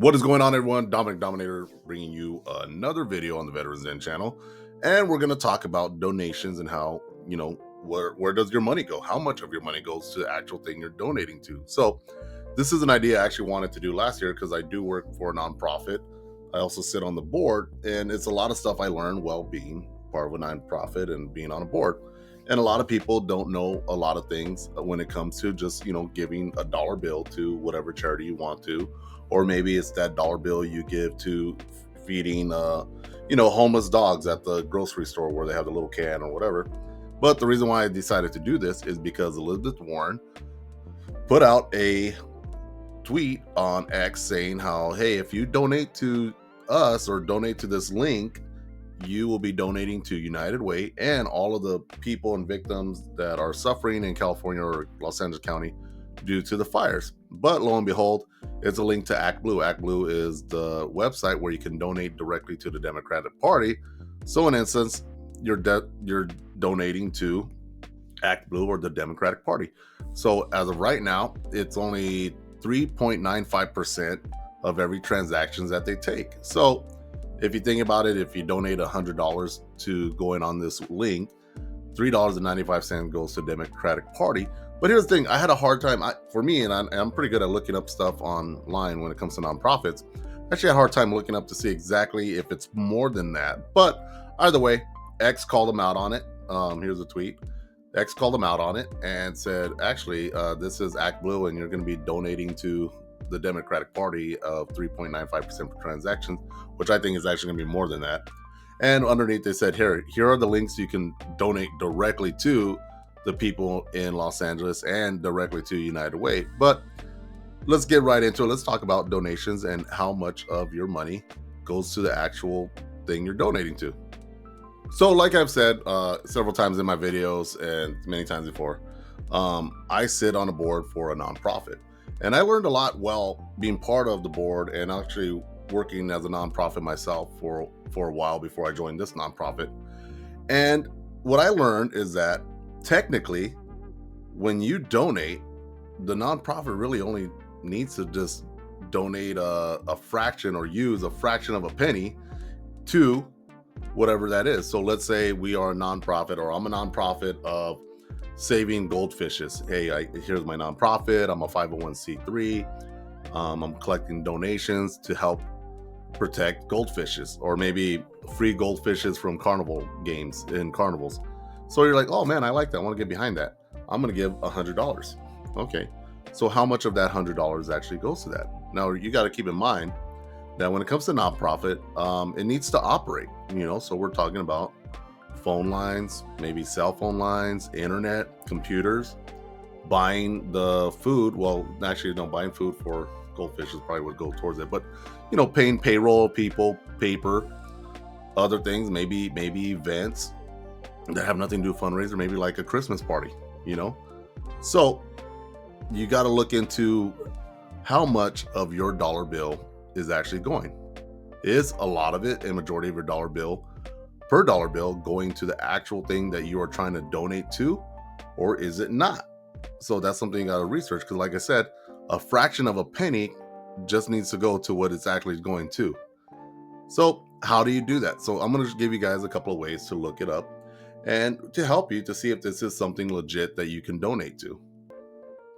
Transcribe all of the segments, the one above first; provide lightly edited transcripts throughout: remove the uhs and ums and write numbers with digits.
What is going on, everyone? Dominic Dominator bringing you another video on the Veterans Den channel. And we're going to talk about donations and how, where does your money go? How much of your money goes to the actual thing you're donating to? So, this is an idea I actually wanted to do last year because I do work for a nonprofit. I also sit on the board, and it's a lot of stuff I learned while being part of a nonprofit and being on a board. And a lot of people don't know a lot of things when it comes to just, giving a dollar bill to whatever charity you want to, or maybe it's that dollar bill you give to feeding homeless dogs at the grocery store where they have the little can or whatever. But the reason why I decided to do this is because Elizabeth Warren put out a tweet on X saying how, hey, if you donate to us or donate to this link, you will be donating to United Way and all of the people and victims that are suffering in California or Los Angeles County due to the fires. But lo and behold, it's a link to ActBlue. ActBlue is the website where you can donate directly to the Democratic Party. So in instance, you're donating to ActBlue or the Democratic Party. So as of right now, it's only 3.95% of every transactions that they take. So if you think about it, if you donate $100 to going on this link, $3.95 goes to the Democratic Party. But here's the thing, I had a hard time, I'm pretty good at looking up stuff online when it comes to nonprofits. Actually, I had a hard time looking up to see exactly if it's more than that. But either way, X called them out on it. Here's a tweet. X called them out on it and said, actually, this is ActBlue and you're going to be donating to the Democratic Party of 3.95% per transactions, which I think is actually going to be more than that. And underneath they said, here are the links you can donate directly to the people in Los Angeles and directly to United Way. But let's get right into it. Let's talk about donations and how much of your money goes to the actual thing you're donating to. So like I've said several times in my videos and many times before, I sit on a board for a nonprofit. And I learned a lot while being part of the board and actually working as a nonprofit myself for a while before I joined this nonprofit. And what I learned is that technically, when you donate, the nonprofit really only needs to just donate a fraction or use a fraction of a penny to whatever that is. So let's say we are a nonprofit, or I'm a nonprofit of saving goldfishes. Hey, here's my nonprofit. I'm a 501c3. I'm collecting donations to help protect goldfishes, or maybe free goldfishes from carnival games in carnivals. So you're like, oh man, I like that. I want to get behind that. I'm going to give $100. Okay. So how much of that $100 actually goes to that? Now you got to keep in mind that when it comes to nonprofit, it needs to operate, so we're talking about phone lines, maybe cell phone lines, internet, computers, buying the food. Well, actually, no, buying food for goldfishes probably would go towards it, but paying payroll people, paper, other things, maybe events that have nothing to do with fundraiser, maybe like a Christmas party, So you got to look into how much of your dollar bill is actually going. Is a lot of it, a majority of your dollar bill going to the actual thing that you are trying to donate to, or is it not? So that's something you got to research, because like I said, a fraction of a penny just needs to go to what it's actually going to. So how do you do that? So I'm going to give you guys a couple of ways to look it up and to help you to see if this is something legit that you can donate to.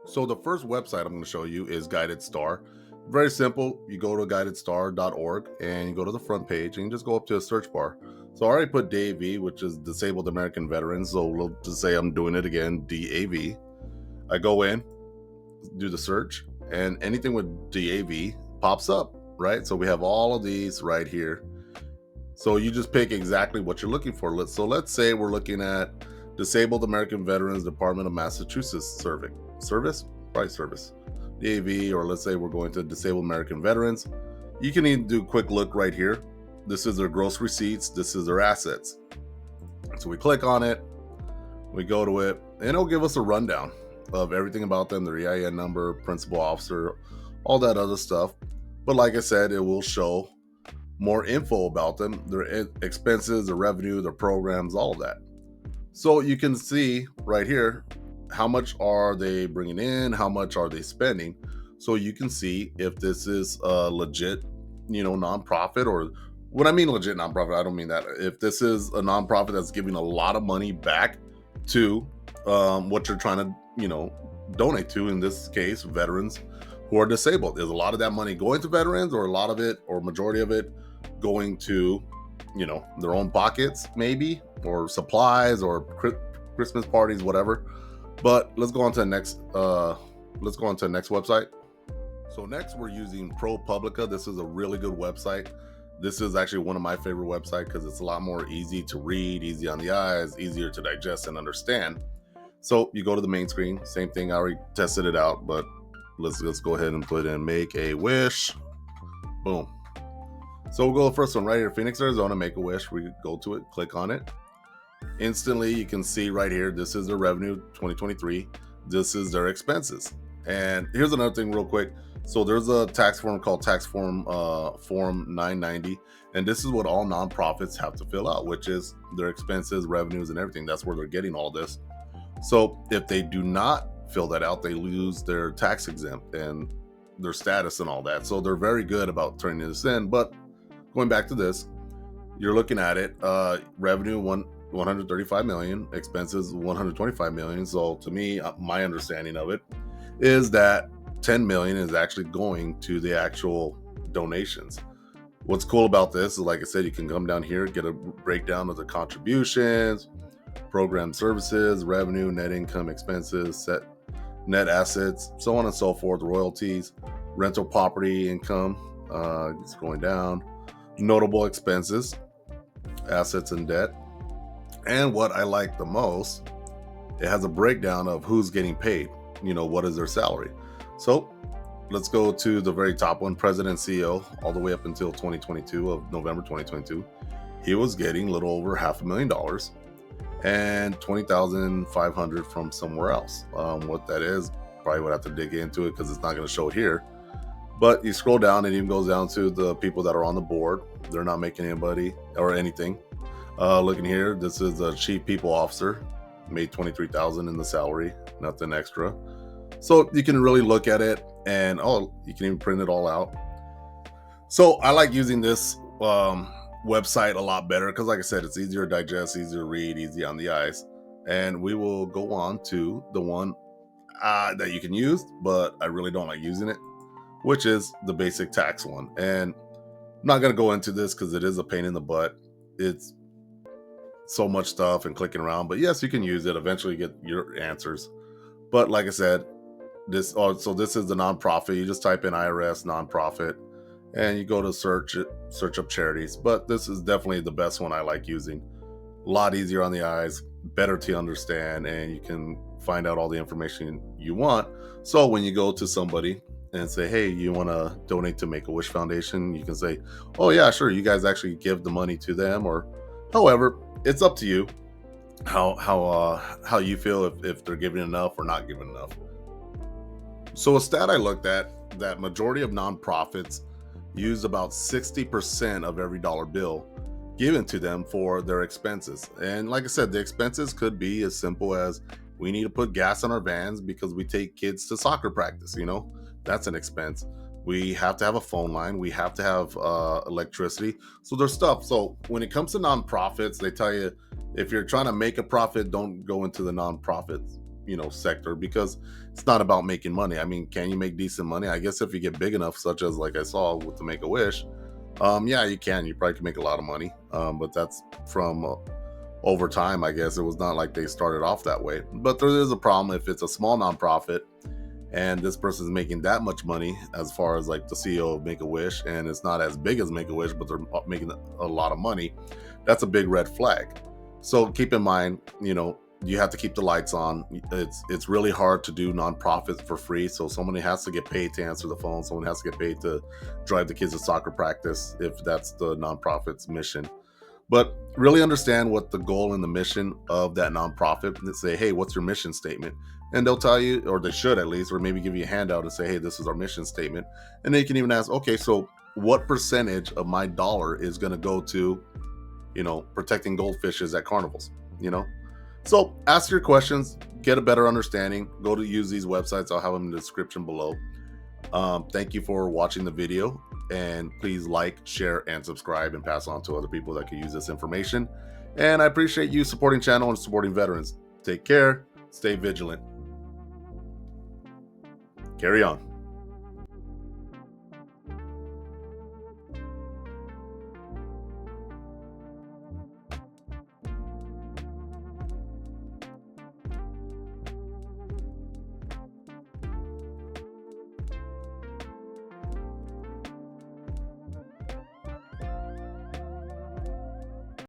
So the first website I'm going to show you is Guided Star. Very simple. You go to guidedstar.org and you go to the front page and you just go up to a search bar. So I already put DAV, which is Disabled American Veterans. So we'll just say I'm doing it again, DAV. I go in, do the search, and anything with DAV pops up, right? So we have all of these right here. So you just pick exactly what you're looking for. So let's say we're looking at Disabled American Veterans Department of Massachusetts Service, DAV, or let's say we're going to Disabled American Veterans. You can even do a quick look right here. This is their gross receipts. This is their assets. So we click on it, we go to it, and it'll give us a rundown of everything about them, their EIN number, principal officer, all that other stuff. But like I said, it will show more info about them, their expenses, their revenue, their programs, all of that. So you can see right here, how much are they bringing in? How much are they spending? so you can see if this is a legit, nonprofit. Or when I mean legit nonprofit, I don't mean that. If this is a nonprofit that's giving a lot of money back to what you're trying to, donate to, in this case, veterans who are disabled. Is a lot of that money going to veterans, or a lot of it, or majority of it, going to, their own pockets, maybe, or supplies, or Christmas parties, whatever. But let's go on to the next. Let's go on to the next website. So next, we're using ProPublica. This is a really good website. This is actually one of my favorite websites because it's a lot more easy to read, easy on the eyes, easier to digest and understand. So you go to the main screen. Same thing. I already tested it out, but let's go ahead and put in Make-A-Wish. Boom. So we'll go to the first one right here, Phoenix, Arizona, Make-A-Wish. We go to it, click on it. Instantly, you can see right here, this is their revenue 2023. This is their expenses. And here's another thing real quick. So there's a tax form called Tax Form Form 990. And this is what all nonprofits have to fill out, which is their expenses, revenues, and everything. That's where they're getting all this. So if they do not fill that out, they lose their tax exempt and their status and all that. So they're very good about turning this in. But going back to this, you're looking at it, revenue 135 million, expenses 125 million. So to me, my understanding of it is that 10 million is actually going to the actual donations. What's cool about this is, like I said, you can come down here, get a breakdown of the contributions, program services, revenue, net income, expenses, set net assets, so on and so forth, royalties, rental property income, it's going down, notable expenses, assets and debt. And what I like the most, it has a breakdown of who's getting paid, what is their salary. So let's go to the very top one, President CEO, all the way up until 2022 of November 2022. He was getting a little over $500,000 and $20,500 from somewhere else. What that is, probably would have to dig into it because it's not going to show it here. But you scroll down, and it even goes down to the people that are on the board. They're not making anybody or anything. Looking here, this is a chief people officer, made $23,000 in the salary, nothing extra. So you can really look at it, and you can even print it all out. So I like using this website a lot better because, like I said, it's easier to digest, easier to read, easy on the eyes. And we will go on to the one that you can use, but I really don't like using it, which is the basic tax one. And I'm not going to go into this because it is a pain in the butt. It's so much stuff and clicking around, but yes, you can use it, eventually get your answers. But like I said, this is the nonprofit. You just type in IRS nonprofit and you go to search up charities. But this is definitely the best one I like using. A lot easier on the eyes, better to understand, and you can find out all the information you want. So when you go to somebody and say, hey, you want to donate to Make-A-Wish Foundation, you can say, oh yeah, sure, you guys actually give the money to them, or however, it's up to you how you feel if they're giving enough or not giving enough. So a stat I looked at, that majority of nonprofits use about 60% of every dollar bill given to them for their expenses. And like I said, the expenses could be as simple as, we need to put gas on our vans because we take kids to soccer practice, that's an expense. We have to have a phone line. We have to have electricity. So there's stuff. So when it comes to nonprofits, they tell you, if you're trying to make a profit, don't go into the nonprofit, sector, because it's not about making money. I mean, can you make decent money? I guess if you get big enough, such as like I saw with the Make-A-Wish, yeah, you can. You probably can make a lot of money. But that's from over time, I guess. It was not like they started off that way. But there is a problem if it's a small nonprofit and this person is making that much money, as far as like the CEO of Make-A-Wish, and it's not as big as Make-A-Wish, but they're making a lot of money. That's a big red flag. So keep in mind, you have to keep the lights on. It's really hard to do nonprofits for free. So somebody has to get paid to answer the phone. Someone has to get paid to drive the kids to soccer practice, if that's the nonprofit's mission. But really understand what the goal and the mission of that nonprofit, and say, hey, what's your mission statement? And they'll tell you, or they should at least, or maybe give you a handout and say, hey, this is our mission statement. And then you can even ask, okay, so what percentage of my dollar is going to go to, protecting goldfishes at carnivals, So ask your questions, get a better understanding, go to use these websites. I'll have them in the description below. Thank you for watching the video, and please like, share, and subscribe, and pass on to other people that could use this information. And I appreciate you supporting channel and supporting veterans. Take care, stay vigilant. Carry on.